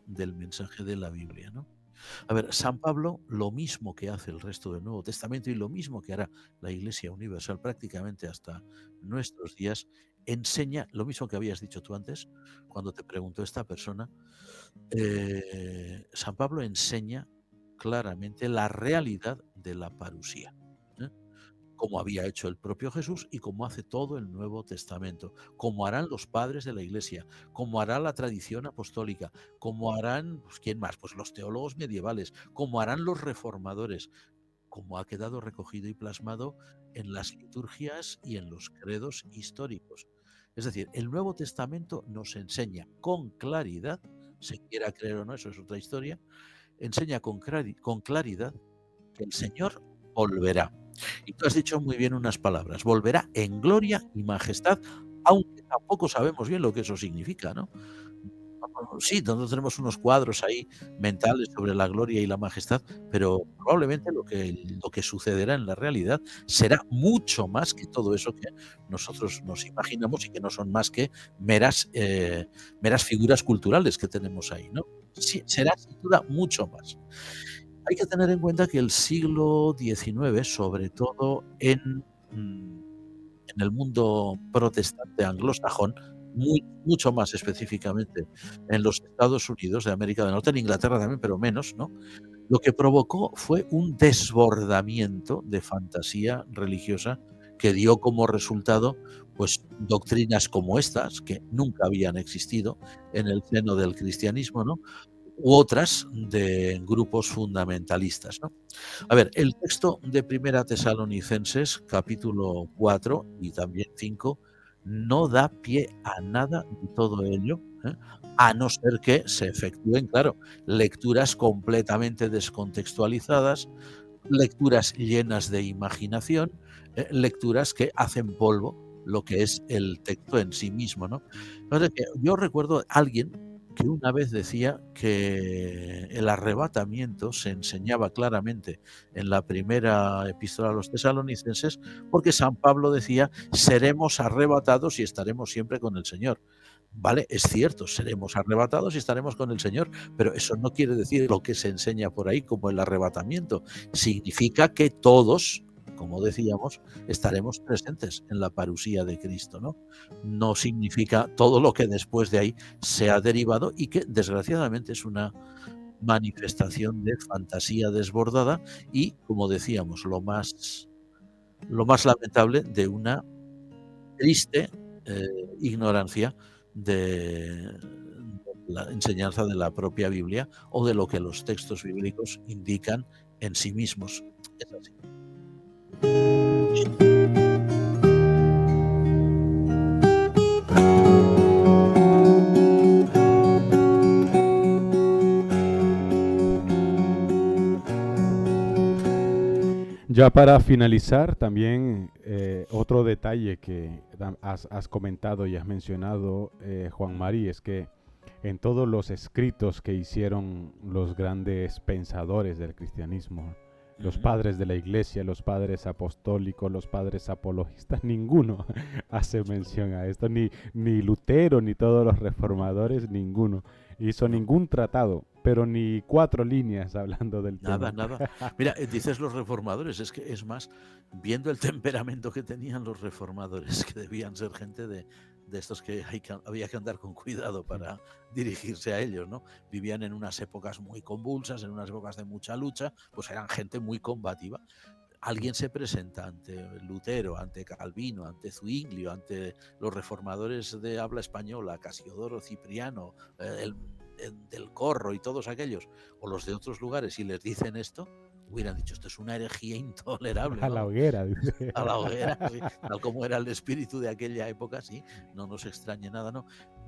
del mensaje de la Biblia, ¿no? A ver, San Pablo, lo mismo que hace el resto del Nuevo Testamento y lo mismo que hará la Iglesia Universal prácticamente hasta nuestros días, enseña lo mismo que habías dicho tú antes, cuando te preguntó esta persona. San Pablo enseña claramente la realidad de la parusía, como había hecho el propio Jesús y como hace todo el Nuevo Testamento, como harán los padres de la Iglesia, como hará la tradición apostólica, como harán, pues, ¿quién más? Pues los teólogos medievales, como harán los reformadores, como ha quedado recogido y plasmado en las liturgias y en los credos históricos. Es decir, el Nuevo Testamento nos enseña con claridad, se quiera creer o no, eso es otra historia, enseña con claridad que el Señor volverá. Y tú has dicho muy bien unas palabras, volverá en gloria y majestad, aunque tampoco sabemos bien lo que eso significa, ¿no? sí, nosotros tenemos unos cuadros ahí mentales sobre la gloria y la majestad, pero probablemente lo que sucederá en la realidad será mucho más que todo eso que nosotros nos imaginamos y que no son más que meras figuras culturales que tenemos ahí, ¿no? Sí, será sin duda mucho más. Hay que tener en cuenta que el siglo XIX, sobre todo en el mundo protestante anglosajón, mucho más específicamente en los Estados Unidos de América del Norte, en Inglaterra también, pero menos, ¿no? Lo que provocó fue un desbordamiento de fantasía religiosa que dio como resultado, pues, doctrinas como estas, que nunca habían existido en el seno del cristianismo, ¿no? U otras de grupos fundamentalistas, ¿no? A ver, el texto de Primera Tesalonicenses, capítulo 4 y también 5, no da pie a nada de todo ello, ¿eh? A no ser que se efectúen, claro, lecturas completamente descontextualizadas, lecturas llenas de imaginación, lecturas que hacen polvo lo que es el texto en sí mismo, ¿no? Entonces, yo recuerdo a alguien que una vez decía que el arrebatamiento se enseñaba claramente en la primera epístola a los tesalonicenses, porque San Pablo decía: seremos arrebatados y estaremos siempre con el Señor. Vale, es cierto, seremos arrebatados y estaremos con el Señor, pero eso no quiere decir lo que se enseña por ahí como el arrebatamiento. Significa que todos, como decíamos, estaremos presentes en la parusía de Cristo, ¿no? No significa todo lo que después de ahí se ha derivado y que desgraciadamente es una manifestación de fantasía desbordada y, como decíamos, lo más lamentable de una triste ignorancia de la enseñanza de la propia Biblia o de lo que los textos bíblicos indican en sí mismos. Es así. Ya para finalizar, también otro detalle que has comentado y has mencionado, Juan Mari, es que en todos los escritos que hicieron los grandes pensadores del cristianismo, los padres de la iglesia, los padres apostólicos, los padres apologistas, ninguno hace mención a esto, ni Lutero, ni todos los reformadores, ninguno hizo ningún tratado, pero ni 4 líneas hablando del tema. Nada. Mira, dices los reformadores, es que es más, viendo el temperamento que tenían los reformadores, que debían ser gente de estos que había que andar con cuidado para dirigirse a ellos, ¿no? Vivían en unas épocas muy convulsas, en unas épocas de mucha lucha, pues eran gente muy combativa. Alguien se presenta ante Lutero, ante Calvino, ante Zwinglio, ante los reformadores de habla española, Casiodoro, Cipriano, del Corro y todos aquellos, o los de otros lugares, y les dicen esto, hubieran dicho: esto es una herejía intolerable, ¿no? A la hoguera, dice. A la hoguera, sí, tal como era el espíritu de aquella época, sí, no nos extrañe nada, no.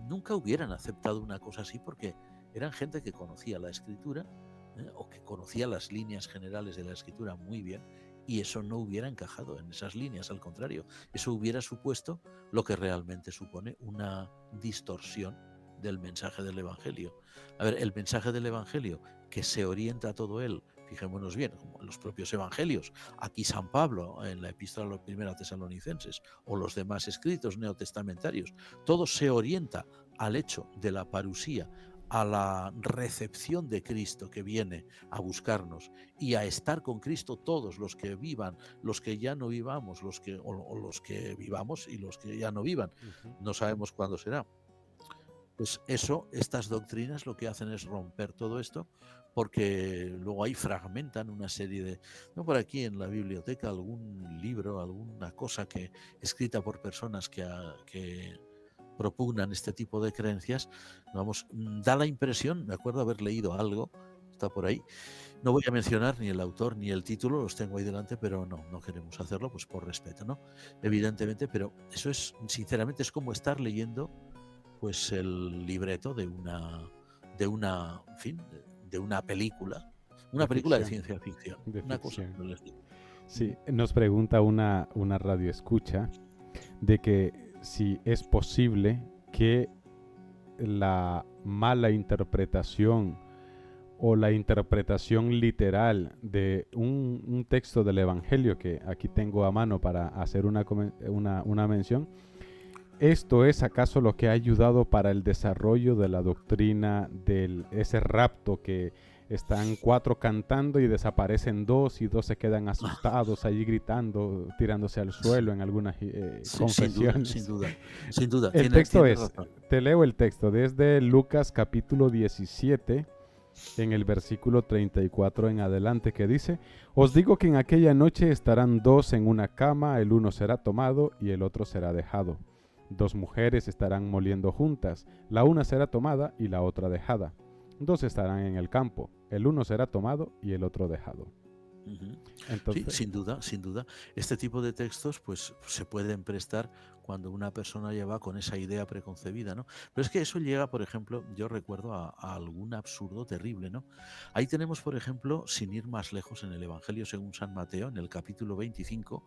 Nunca hubieran aceptado una cosa así porque eran gente que conocía la escritura, o que conocía las líneas generales de la escritura muy bien, y eso no hubiera encajado en esas líneas, al contrario, eso hubiera supuesto lo que realmente supone una distorsión del mensaje del Evangelio. A ver, el mensaje del Evangelio, que se orienta a todo él, fijémonos bien, como en los propios Evangelios, aquí San Pablo en la epístola a los primeros tesalonicenses o los demás escritos neotestamentarios, todo se orienta al hecho de la parusía, a la recepción de Cristo que viene a buscarnos y a estar con Cristo todos los que vivan, los que ya no vivamos, los que vivamos y los que ya no vivan. No sabemos cuándo será. Pues eso, estas doctrinas lo que hacen es romper todo esto, porque luego ahí fragmentan una serie de... No por aquí en la biblioteca algún libro, alguna cosa que escrita por personas que propugnan este tipo de creencias, vamos, da la impresión, me acuerdo haber leído algo, está por ahí, no voy a mencionar ni el autor ni el título, los tengo ahí delante, pero no queremos hacerlo, pues por respeto, ¿no? Evidentemente, pero eso es, sinceramente, es como estar leyendo pues el libreto de una en fin, de una película de ciencia ficción. Una cosa, no les digo. Sí, nos pregunta una radio escucha de que si es posible que la mala interpretación o la interpretación literal de un texto del Evangelio que aquí tengo a mano para hacer una mención. ¿Esto es acaso lo que ha ayudado para el desarrollo de la doctrina de ese rapto que están 4 cantando y desaparecen 2 y 2 se quedan asustados allí gritando, tirándose al suelo en algunas confesiones? Sin duda. El texto es, te leo el texto desde Lucas capítulo 17, en el versículo 34 en adelante, que dice: os digo que en aquella noche estarán 2 en una cama, el uno será tomado y el otro será dejado. 2 mujeres estarán moliendo juntas, la una será tomada y la otra dejada. 2 estarán en el campo, el uno será tomado y el otro dejado. Entonces, sí, sin duda. Este tipo de textos pues se pueden prestar cuando una persona lleva con esa idea preconcebida, ¿no? Pero es que eso llega, por ejemplo, yo recuerdo a algún absurdo terrible, ¿no? Ahí tenemos, por ejemplo, sin ir más lejos, en el Evangelio según San Mateo, en el capítulo 25,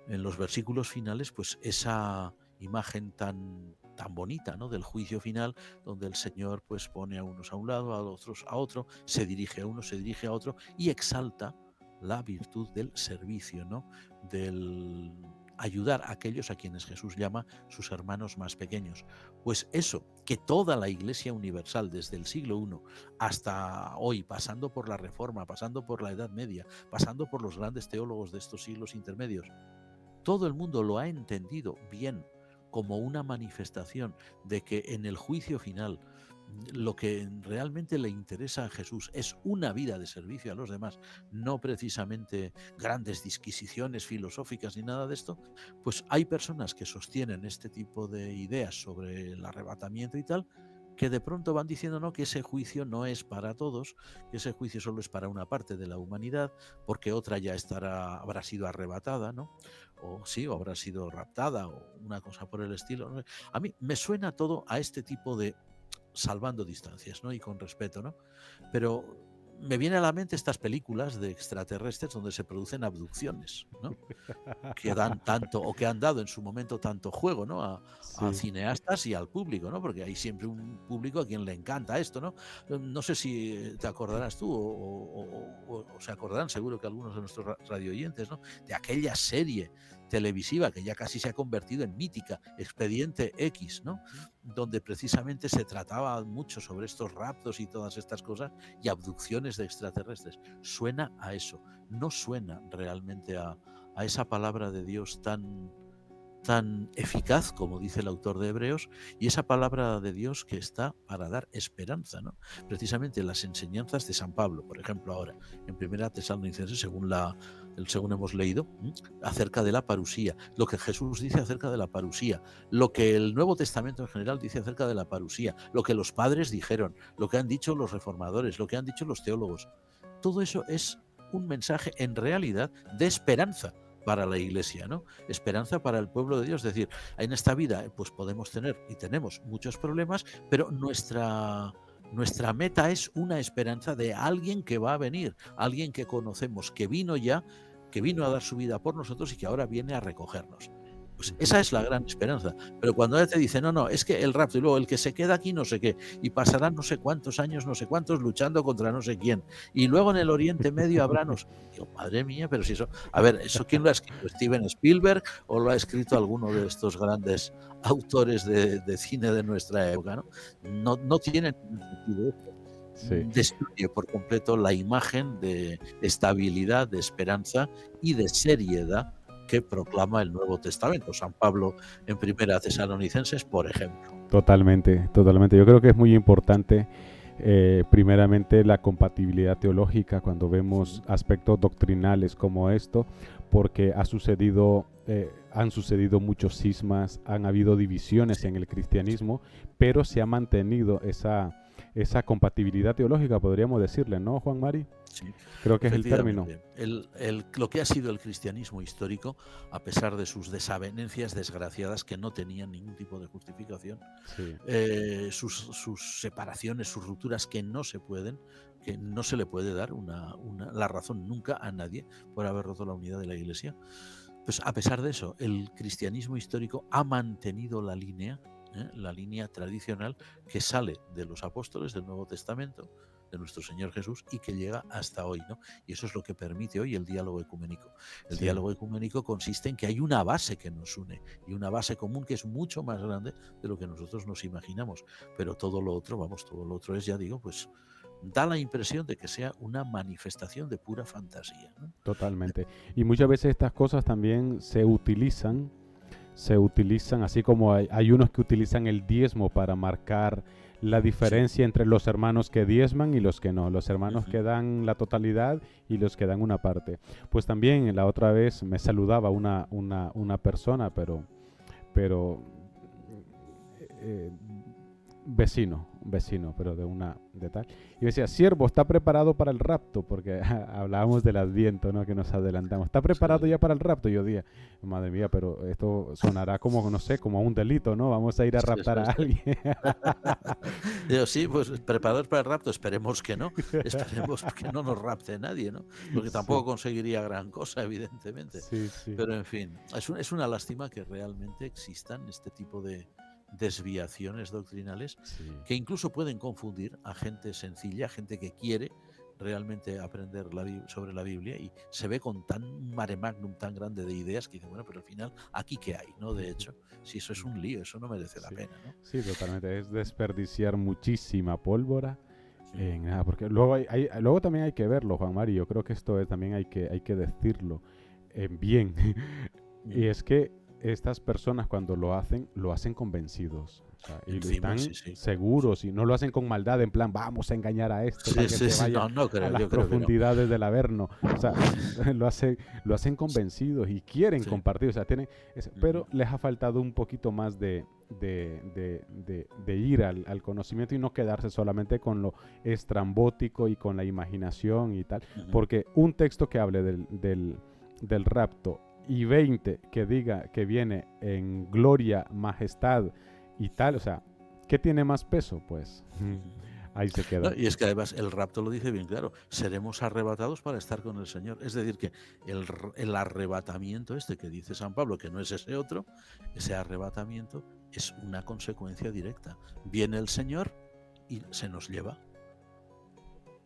en los versículos finales, pues esa imagen tan bonita, ¿no?, del juicio final, donde el Señor pues pone a unos a un lado, a otros a otro, se dirige a uno, se dirige a otro y exalta la virtud del servicio, ¿no?, del ayudar a aquellos a quienes Jesús llama sus hermanos más pequeños. Pues eso, que toda la Iglesia universal, desde el siglo I hasta hoy, pasando por la Reforma, pasando por la Edad Media, pasando por los grandes teólogos de estos siglos intermedios, todo el mundo lo ha entendido bien como una manifestación de que en el juicio final lo que realmente le interesa a Jesús es una vida de servicio a los demás, no precisamente grandes disquisiciones filosóficas ni nada de esto. Pues hay personas que sostienen este tipo de ideas sobre el arrebatamiento y tal, que de pronto van diciendo, no, que ese juicio no es para todos, que ese juicio solo es para una parte de la humanidad, porque otra ya habrá sido arrebatada, ¿no? O sí, o habrá sido raptada, o una cosa por el estilo, ¿no? A mí me suena todo a este tipo de, salvando distancias, ¿no?, y con respeto, ¿no? Pero me vienen a la mente estas películas de extraterrestres donde se producen abducciones, ¿no?, que dan tanto, o que han dado en su momento tanto juego, ¿no?, a cineastas y al público, ¿no?, porque hay siempre un público a quien le encanta esto, ¿no? No sé si te acordarás tú o se acordarán seguro que algunos de nuestros radioyentes, ¿no?, de aquella serie televisiva que ya casi se ha convertido en mítica, Expediente X, ¿no?, donde precisamente se trataba mucho sobre estos raptos y todas estas cosas y abducciones de extraterrestres. Suena a eso, no suena realmente a esa palabra de Dios tan eficaz, como dice el autor de Hebreos, y esa palabra de Dios que está para dar esperanza, ¿no? Precisamente las enseñanzas de San Pablo, por ejemplo, ahora, en Primera Tesalonicenses, según hemos leído, acerca de la parusía, lo que Jesús dice acerca de la parusía, lo que el Nuevo Testamento en general dice acerca de la parusía, lo que los padres dijeron, lo que han dicho los reformadores, lo que han dicho los teólogos. Todo eso es un mensaje en realidad de esperanza para la Iglesia, ¿no? Esperanza para el pueblo de Dios. Es decir, en esta vida pues podemos tener y tenemos muchos problemas, pero nuestra meta es una esperanza de alguien que va a venir, alguien que conocemos, que vino ya, que vino a dar su vida por nosotros y que ahora viene a recogernos. Pues esa es la gran esperanza. Pero cuando él te dice, no, es que el rapto y luego el que se queda aquí no sé qué, y pasarán no sé cuántos años, no sé cuántos, luchando contra no sé quién, y luego en el Oriente Medio habrá no sé... Digo, madre mía, pero si eso... A ver, ¿eso quién lo ha escrito? ¿Steven Spielberg o lo ha escrito alguno de estos grandes autores de cine de nuestra época, ¿no? No tiene sentido esto. Sí. Destruye por completo la imagen de estabilidad, de esperanza y de seriedad que proclama el Nuevo Testamento, San Pablo en Primera Tesalonicenses, por ejemplo. Totalmente. Yo creo que es muy importante, primeramente, la compatibilidad teológica cuando vemos aspectos doctrinales como esto, porque han sucedido muchos cismas, han habido divisiones en el cristianismo, pero se ha mantenido esa compatibilidad teológica, podríamos decirle, ¿no, Juan Mari? Sí, creo que es el término. Lo que ha sido el cristianismo histórico, a pesar de sus desavenencias desgraciadas que no tenían ningún tipo de justificación, sí, sus separaciones, sus rupturas que no se pueden, que no se le puede dar la razón nunca a nadie por haber roto la unidad de la Iglesia, pues a pesar de eso, el cristianismo histórico ha mantenido la línea la línea tradicional que sale de los apóstoles del Nuevo Testamento, de nuestro Señor Jesús, y que llega hasta hoy, ¿no? Y eso es lo que permite hoy el diálogo ecuménico. El diálogo ecuménico consiste en que hay una base que nos une, y una base común que es mucho más grande de lo que nosotros nos imaginamos. Pero todo lo otro es, ya digo, pues da la impresión de que sea una manifestación de pura fantasía, ¿no? Totalmente. Y muchas veces estas cosas también se utilizan, así como hay unos que utilizan el diezmo para marcar la diferencia entre los hermanos que diezman y los que no, los hermanos que dan la totalidad y los que dan una parte. Pues también la otra vez me saludaba una persona, pero vecino, pero de tal. Y decía, siervo, ¿está preparado para el rapto? Porque hablábamos del Adviento, ¿no? Que nos adelantamos. ¿Está preparado ya para el rapto? Y yo dije, madre mía, pero esto sonará como, no sé, como un delito, ¿no? Vamos a ir a raptar a alguien. Digo, sí, pues preparados para el rapto, esperemos que no nos rapte nadie, ¿no? Porque tampoco conseguiría gran cosa, evidentemente. Sí. Pero en fin, es una lástima que realmente existan este tipo de desviaciones doctrinales que incluso pueden confundir a gente sencilla, gente que quiere realmente aprender sobre la Biblia, y se ve con tan mare magnum tan grande de ideas que dice, bueno, pero al final aquí qué hay, ¿no? De hecho, si eso es un lío, eso no merece la pena, ¿no? Sí, totalmente, es desperdiciar muchísima pólvora en nada, porque luego también hay que verlo, Juan Mari, yo creo que esto también hay que decirlo bien, y es que estas personas cuando lo hacen convencidos, o sea, y están seguros, y no lo hacen con maldad, en plan, vamos a engañar a esto para que se vaya a las profundidades del Averno. O sea, lo hacen convencidos y quieren compartir, o sea, pero les ha faltado un poquito más de ir al conocimiento y no quedarse solamente con lo estrambótico y con la imaginación y tal, porque un texto que hable del rapto y 20 que diga que viene en gloria, majestad y tal, o sea, ¿qué tiene más peso? Pues ahí se queda. No, y es que además el rapto lo dice bien claro, seremos arrebatados para estar con el Señor. Es decir, que el arrebatamiento que dice San Pablo, que no es ese otro, ese arrebatamiento es una consecuencia directa. Viene el Señor y se nos lleva.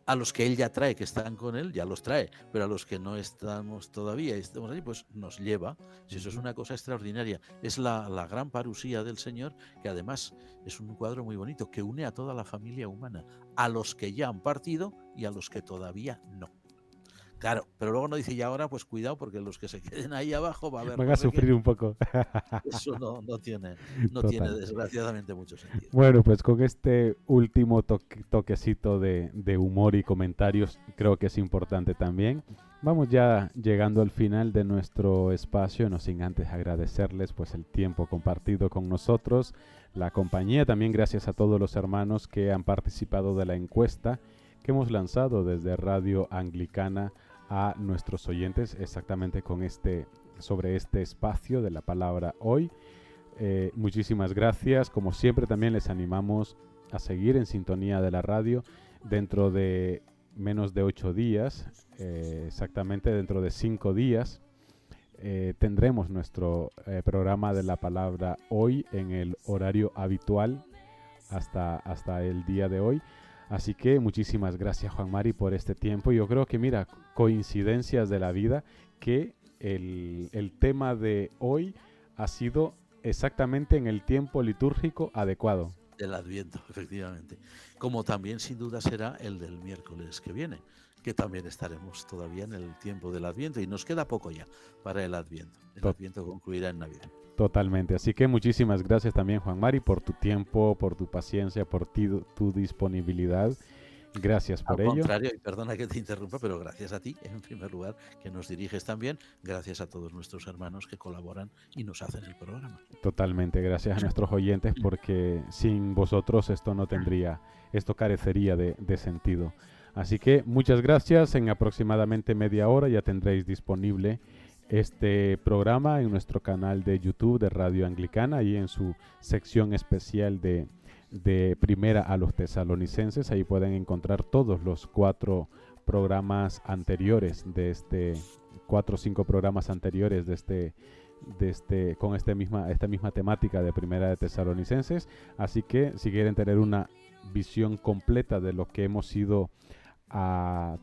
A los que Él ya trae, que están con Él, ya los trae, pero a los que no estamos todavía, estamos allí, pues nos lleva. Si eso es una cosa extraordinaria, es la gran parusía del Señor, que además es un cuadro muy bonito, que une a toda la familia humana, a los que ya han partido y a los que todavía no. Claro, pero luego no dice, y ahora pues cuidado, porque los que se queden ahí abajo van a sufrir un poco. Eso no tiene desgraciadamente mucho sentido. Bueno, pues con este último toquecito de humor y comentarios, creo que es importante también. Vamos ya llegando al final de nuestro espacio, no sin antes agradecerles pues el tiempo compartido con nosotros, la compañía, también gracias a todos los hermanos que han participado de la encuesta que hemos lanzado desde Radio Anglicana a nuestros oyentes exactamente sobre este espacio de la palabra hoy. Muchísimas gracias. Como siempre también les animamos a seguir en sintonía de la radio. Dentro de menos de 8 días, exactamente dentro de 5 días, tendremos nuestro programa de la palabra hoy en el horario habitual hasta el día de hoy. Así que muchísimas gracias, Juan Mari, por este tiempo. Yo creo que, mira, coincidencias de la vida, que el tema de hoy ha sido exactamente en el tiempo litúrgico adecuado. Del Adviento, efectivamente. Como también sin duda será el del miércoles que viene, que también estaremos todavía en el tiempo del Adviento, y nos queda poco ya para el Adviento. El Adviento concluirá en Navidad. Totalmente, así que muchísimas gracias también, Juan Mari, por tu tiempo, por tu paciencia, por tu disponibilidad. Gracias por ello. Al contrario, y perdona que te interrumpa, pero gracias a ti, en primer lugar, que nos diriges también. Gracias a todos nuestros hermanos que colaboran y nos hacen el programa. Totalmente, gracias a nuestros oyentes, porque sin vosotros esto carecería de sentido. Así que muchas gracias. En aproximadamente media hora ya tendréis disponible este programa en nuestro canal de YouTube de Radio Anglicana, y en su sección especial de Primera a los Tesalonicenses. Ahí pueden encontrar todos los 4 programas anteriores 4 o 5 programas anteriores de con esta misma temática de Primera de Tesalonicenses. Así que si quieren tener una visión completa de lo que hemos ido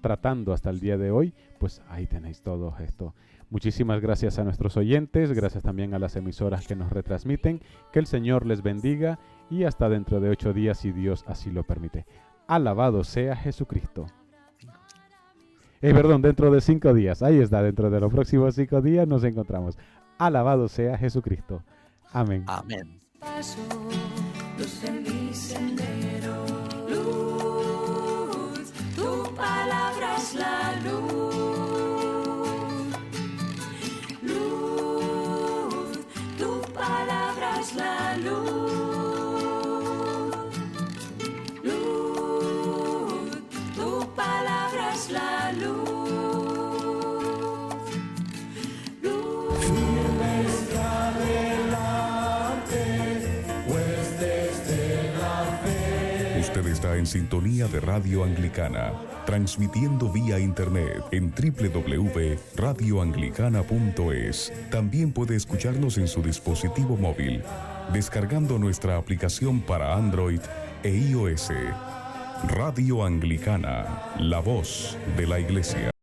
tratando hasta el día de hoy, pues ahí tenéis todo esto. Muchísimas gracias a nuestros oyentes, gracias también a las emisoras que nos retransmiten. Que el Señor les bendiga y hasta dentro de 8 días, si Dios así lo permite. Alabado sea Jesucristo. Perdón, dentro de 5 días. Ahí está, dentro de los próximos 5 días nos encontramos. Alabado sea Jesucristo. Amén. Amén. Paso, luz en mi sendero, luz, tu palabra es la luz, luz, tu palabra es la luz, luz, tu palabra es la luz. Usted está en sintonía de Radio Anglicana, transmitiendo vía internet en www.radioanglicana.es. También puede escucharnos en su dispositivo móvil, descargando nuestra aplicación para Android e iOS. Radio Anglicana, la voz de la Iglesia.